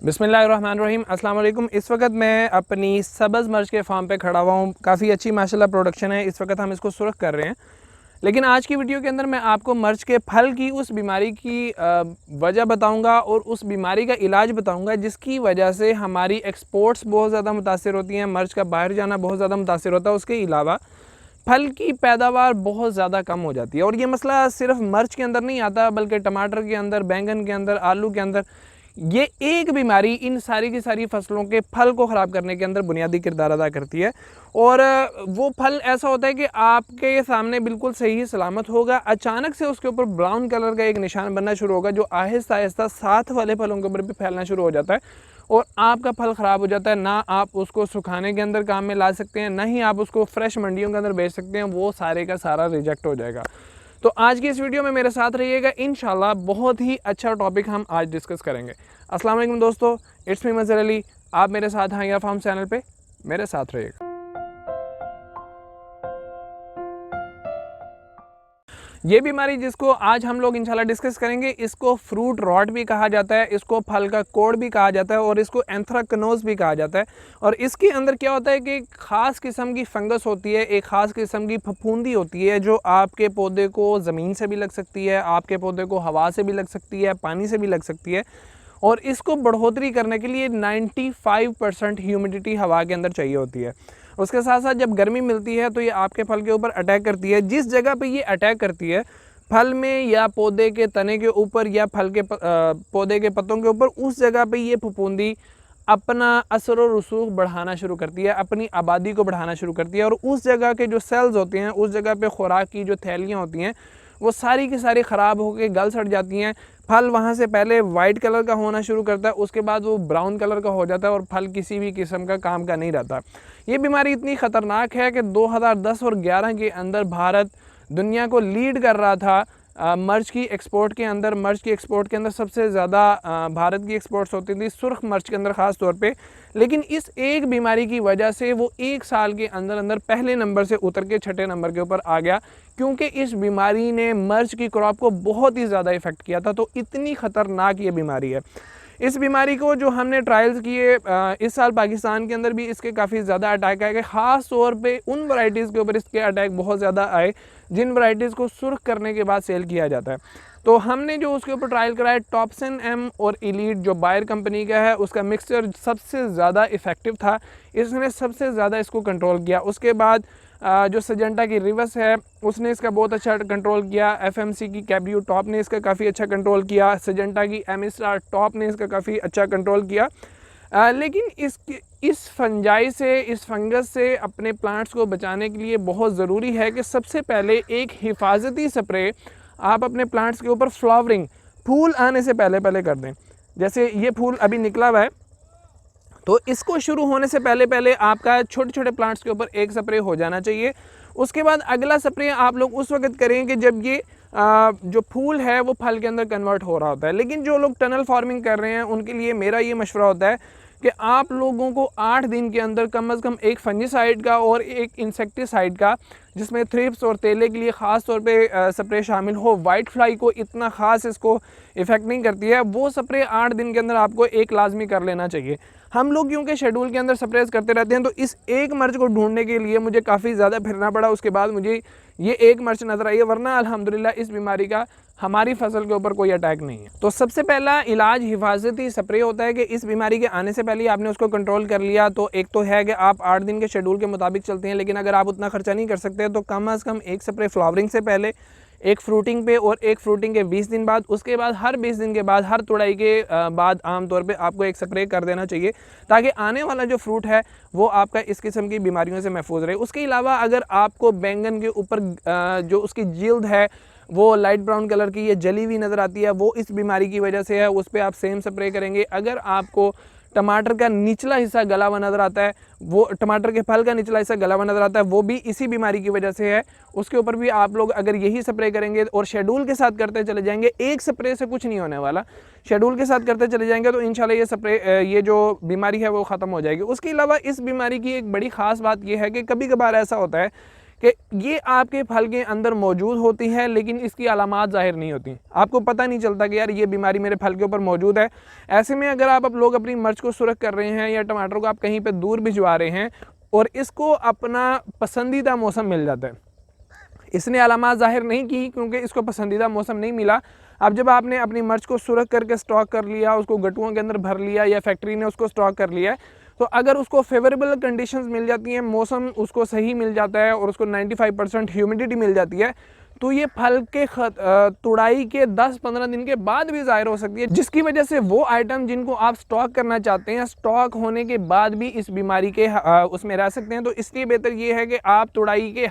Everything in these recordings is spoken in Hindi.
बिस्मिल्लाहिर्रहमानिर्रहीम। अस्सलाम वालेकुम। इस वक्त मैं अपनी सब्ज़ मर्च के फार्म पे खड़ा हुआ हूँ। काफ़ी अच्छी माशाल्लाह प्रोडक्शन है। इस वक्त हम इसको सुरख कर रहे हैं। लेकिन आज की वीडियो के अंदर मैं आपको मर्च के फल की उस बीमारी की वजह बताऊंगा और उस बीमारी का इलाज बताऊंगा जिसकी वजह से हमारी एक्सपोर्ट्स बहुत ज़्यादा मुतासिर होती हैं, मर्च का बाहर जाना बहुत ज़्यादा मुतासिर होता है। उसके अलावा फल की पैदावार बहुत ज़्यादा कम हो जाती है। और ये मसला सिर्फ मर्च के अंदर नहीं आता, बल्कि टमाटर के अंदर, बैंगन के अंदर, आलू के अंदर, ये एक बीमारी इन सारी की सारी फसलों के फल को ख़राब करने के अंदर बुनियादी किरदार अदा करती है। और वो फल ऐसा होता है कि आपके सामने बिल्कुल सही सलामत होगा, अचानक से उसके ऊपर ब्राउन कलर का एक निशान बनना शुरू होगा जो आहिस्ता आहिस्ता साथ वाले फलों के ऊपर भी फैलना शुरू हो जाता है और आपका फल ख़राब हो जाता है। ना आप उसको सुखाने के अंदर काम में ला सकते हैं, ना ही आप उसको फ्रेश मंडियों के अंदर बेच सकते हैं, वो सारे का सारा रिजेक्ट हो जाएगा। तो आज की इस वीडियो में मेरे साथ रहिएगा, इंशाल्लाह बहुत ही अच्छा टॉपिक हम आज डिस्कस करेंगे। अस्सलाम वालेकुम दोस्तों, इट्स मी मज़हर अली। आप मेरे साथ हैं या फार्म चैनल पे, मेरे साथ रहिएगा। ये बीमारी जिसको आज हम लोग इंशाल्लाह डिस्कस करेंगे, इसको फ्रूट रॉट भी कहा जाता है, इसको फल का कोढ़ भी कहा जाता है और इसको एंथ्राकनोज भी कहा जाता है। और इसके अंदर क्या होता है कि ख़ास किस्म की फंगस होती है, एक ख़ास किस्म की फफूंदी होती है जो आपके पौधे को ज़मीन से भी लग सकती है, आपके पौधे को हवा से भी लग सकती है, पानी से भी लग सकती है। और इसको बढ़ोतरी करने के लिए 95% ह्यूमिडिटी हवा के अंदर चाहिए होती है। उसके साथ साथ जब गर्मी मिलती है तो ये आपके फल के ऊपर अटैक करती है। जिस जगह पे ये अटैक करती है, फल में या पौधे के तने के ऊपर या फल के पौधे के पत्तों के ऊपर, उस जगह पे ये फफूंदी अपना असर और रसूख बढ़ाना शुरू करती है, अपनी आबादी को बढ़ाना शुरू करती है। और उस जगह के जो सेल्स होते हैं, उस जगह पे खुराक की जो थैलियाँ होती हैं, वो सारी की सारी ख़राब होकर गल सड़ जाती हैं। फल वहाँ से पहले वाइट कलर का होना शुरू करता है, उसके बाद वो ब्राउन कलर का हो जाता है और फल किसी भी किस्म का काम का नहीं रहता। ये बीमारी इतनी ख़तरनाक है कि 2010 और 11 के अंदर भारत दुनिया को लीड कर रहा था मर्च की एक्सपोर्ट के अंदर। मर्च की एक्सपोर्ट के अंदर सबसे ज़्यादा भारत की एक्सपोर्ट्स होती थी, सुर्ख मर्च के अंदर ख़ास तौर पे। लेकिन इस एक बीमारी की वजह से वो एक साल के अंदर अंदर पहले नंबर से उतर के छठे नंबर के ऊपर आ गया, क्योंकि इस बीमारी ने मर्च की क्रॉप को बहुत ही ज़्यादा इफ़ेक्ट किया था। तो इतनी ख़तरनाक ये बीमारी है। इस बीमारी को जो हमने ट्रायल्स किए, इस साल पाकिस्तान के अंदर भी इसके काफ़ी ज़्यादा अटैक आए, ख़ास तौर पे उन वैरायटीज़ के ऊपर इसके अटैक बहुत ज़्यादा आए जिन वैरायटीज़ को सुर्ख करने के बाद सेल किया जाता है। तो हमने जो उसके ऊपर ट्रायल कराया, टॉपसन एम और एलीट जो बायर कंपनी का है, उसका मिक्सचर सबसे ज़्यादा इफ़ेक्टिव था, इसने सबसे ज़्यादा इसको कंट्रोल किया। उसके बाद जो सजेंटा की रिवर्स है, उसने इसका बहुत अच्छा कंट्रोल किया। एफएमसी की कैब्रियो टॉप ने इसका काफ़ी अच्छा कंट्रोल किया। सजेंटा की एमिस्टार टॉप ने इसका काफ़ी अच्छा कंट्रोल किया। लेकिन इस फंजाई से, इस फंगस से अपने प्लांट्स को बचाने के लिए बहुत ज़रूरी है कि सबसे पहले एक हिफाजती स्प्रे आप अपने प्लांट्स के ऊपर फ्लावरिंग, फूल आने से पहले पहले कर दें। जैसे ये फूल अभी निकला हुआ है, तो इसको शुरू होने से पहले पहले आपका छोटे छोटे प्लांट्स के ऊपर एक स्प्रे हो जाना चाहिए। उसके बाद अगला स्प्रे आप लोग उस वक्त करें कि जब ये जो फूल है वो फल के अंदर कन्वर्ट हो रहा होता है। लेकिन जो लोग टनल फार्मिंग कर रहे हैं उनके लिए मेरा ये मशवरा होता है कि आप लोगों को 8 दिन के अंदर कम से कम एक फंजीसाइड का और एक इंसेक्टिसाइड का, जिसमें थ्रिप्स और तेले के लिए ख़ास तौर पे स्प्रे शामिल हो। वाइट फ्लाई को इतना ख़ास इसको इफ़ेक्ट नहीं करती है, वो स्प्रे 8 दिन के अंदर आपको एक लाजमी कर लेना चाहिए। हम लोग क्योंकि शेड्यूल के अंदर स्प्रेस करते रहते हैं, तो इस एक मर्च को ढूंढने के लिए मुझे काफ़ी ज़्यादा फिरना पड़ा। उसके बाद मुझे ये एक मर्च नज़र आई है, वरना अल्हम्दुलिल्लाह इस बीमारी का हमारी फसल के ऊपर कोई अटैक नहीं है। तो सबसे पहला इलाज हिफाजती स्प्रे होता है कि इस बीमारी के आने से पहले आपने उसको कंट्रोल कर लिया। तो एक तो है कि आप 8 दिन के शेड्यूल के मुताबिक चलते हैं, लेकिन अगर आप उतना खर्चा नहीं कर सकते तो कम से कम एक स्प्रे फ्लावरिंग से पहले, एक फ्रूटिंग पे और एक फ्रूटिंग के 20 दिन बाद, उसके बाद हर 20 दिन के बाद, हर तुड़ाई के बाद आमतौर पे आपको एक स्प्रे कर देना चाहिए, ताकि आने वाला जो फ्रूट है वो आपका इस किस्म की बीमारियों से महफूज रहे। उसके अलावा अगर आपको बैंगन के ऊपर जो उसकी जिल्द है वो लाइट ब्राउन कलर की, ये जली हुई नज़र आती है, वो इस बीमारी की वजह से है, उस पर आप सेम स्प्रे करेंगे। अगर आपको टमाटर का निचला हिस्सा गला हुआ नज़र आता है, वो टमाटर के फल का निचला हिस्सा गला हुआ नज़र आता है, वो भी इसी बीमारी की वजह से है, उसके ऊपर भी आप लोग अगर यही स्प्रे करेंगे और शेड्यूल के साथ करते चले जाएंगे, एक स्प्रे से कुछ नहीं होने वाला, शेड्यूल के साथ करते चले जाएंगे तो इंशाल्लाह ये स्प्रे, ये जो बीमारी है वो ख़त्म हो जाएगी। उसके अलावा इस बीमारी की एक बड़ी ख़ास बात यह है कि कभी कभार ऐसा होता है कि ये आपके फल के अंदर मौजूद होती है लेकिन इसकी अलामात ज़ाहिर नहीं होती, आपको पता नहीं चलता कि यार ये बीमारी मेरे फल के ऊपर मौजूद है। ऐसे में अगर आप लोग अपनी मिर्च को सुरख कर रहे हैं या टमाटर को आप कहीं पर दूर भिजवा रहे हैं और इसको अपना पसंदीदा मौसम मिल जाता है, इसने अलामात ज़ाहिर नहीं की क्योंकि इसको पसंदीदा मौसम नहीं मिला। अब जब आपने अपनी मिर्च को सुरख करके स्टॉक कर लिया, उसको गट्टुओं के अंदर भर लिया या फैक्ट्री ने उसको स्टॉक कर लिया है, तो अगर उसको फेवरेबल कंडीशंस मिल जाती हैं, मौसम उसको सही मिल जाता है और उसको 95% ह्यूमिडिटी मिल जाती है, तो ये फल के तुड़ाई के 10-15 दिन के बाद भी ज़ाहिर हो सकती है, जिसकी वजह से वो आइटम जिनको आप स्टॉक करना चाहते हैं स्टॉक होने के बाद भी इस बीमारी के उसमें रह सकते हैं। तो इसलिए बेहतर ये है कि आप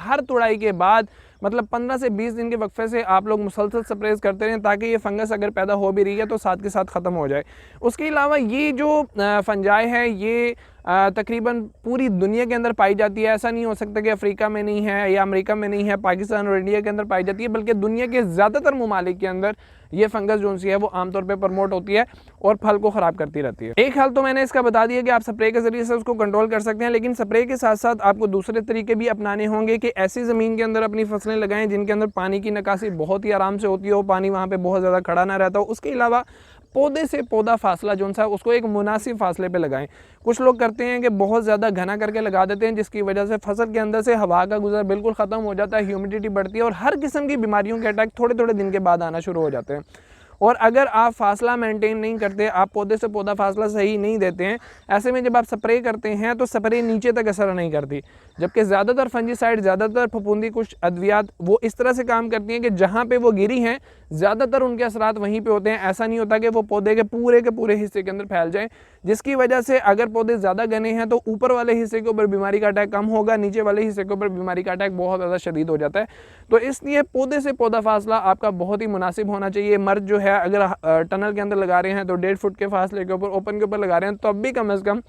हर तुड़ाई के बाद मतलब 15 से 20 दिन के वक्फे से आप लोग मुसलसल स्प्रेज करते रहें ताकि ये फंगस अगर पैदा हो भी रही है तो साथ के साथ ख़त्म हो जाए। उसके अलावा ये जो फंजाई है ये तकरीबन पूरी दुनिया के अंदर पाई जाती है। ऐसा नहीं हो सकता कि अफ्रीका में नहीं है या अमेरिका में नहीं है, पाकिस्तान और इंडिया के अंदर पाई जाती है, बल्कि दुनिया के ज़्यादातर ममालिक के अंदर ये फंगस जो सी है वो आमतौर पे प्रमोट होती है और फल को ख़राब करती रहती है। एक हाल तो मैंने इसका बता दिया कि आप स्प्रे के ज़रिए से उसको कंट्रोल कर सकते हैं, लेकिन स्प्रे के साथ साथ आपको दूसरे तरीके भी अपनाने होंगे कि ऐसी ज़मीन के अंदर अपनी फसलें लगाएं जिनके अंदर पानी की निकासी बहुत ही आराम से होती हो, पानी वहाँ पर बहुत ज़्यादा खड़ा ना रहता हो। उसके अलावा पौधे से पौधा फासला जो सा उसको एक मुनासिब फासले पे लगाएं। कुछ लोग करते हैं कि बहुत ज़्यादा घना करके लगा देते हैं जिसकी वजह से फसल के अंदर से हवा का गुजर बिल्कुल ख़त्म हो जाता है, ह्यूमिडिटी बढ़ती है और हर किस्म की बीमारियों के अटैक थोड़े थोड़े दिन के बाद आना शुरू हो जाते हैं। और अगर आप फासला मेंटेन नहीं करते, आप पौधे से पौधा फासला सही नहीं देते हैं, ऐसे में जब आप स्प्रे करते हैं तो स्प्रे नीचे तक असर नहीं करती, जबकि ज़्यादातर फंजीसाइड, ज़्यादातर फफूंदी कुछ अद्वियात वो इस तरह से काम करती हैं कि जहाँ पे वो गिरी हैं ज़्यादातर उनके असरात वहीं पे होते हैं। ऐसा नहीं होता कि वो पौधे के पूरे हिस्से के अंदर फैल जाएँ, जिसकी वजह से अगर पौधे ज़्यादा घने हैं तो ऊपर वाले हिस्से के ऊपर बीमारी का अटैक कम होगा, नीचे वाले हिस्से के ऊपर बीमारी का अटैक बहुत ज़्यादा शदीद हो जाता है। तो इसलिए पौधे से पौधा फासला आपका बहुत ही मुनासिब होना चाहिए। मर्च जो है अगर टनल के अंदर लगा रहे हैं तो 1.5 फुट के फासले के ऊपर, ओपन के ऊपर लगा रहे हैं तो अब भी कम से कम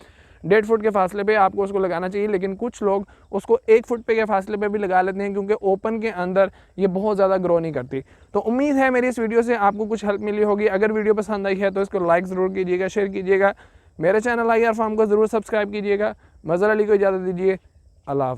1.5 फुट के फासले पे आपको उसको लगाना चाहिए। लेकिन कुछ लोग उसको 1 फुट पे के फासले पे भी लगा लेते हैं क्योंकि ओपन के अंदर ये बहुत ज़्यादा ग्रो नहीं करती। तो उम्मीद है मेरी इस वीडियो से आपको कुछ हेल्प मिली होगी। अगर वीडियो पसंद आई है तो इसको लाइक ज़रूर कीजिएगा, शेयर कीजिएगा, मेरे चैनल IR फार्म को ज़रूर सब्सक्राइब कीजिएगा। मज़हर अली को इजाज़त दीजिए। अल्लाह।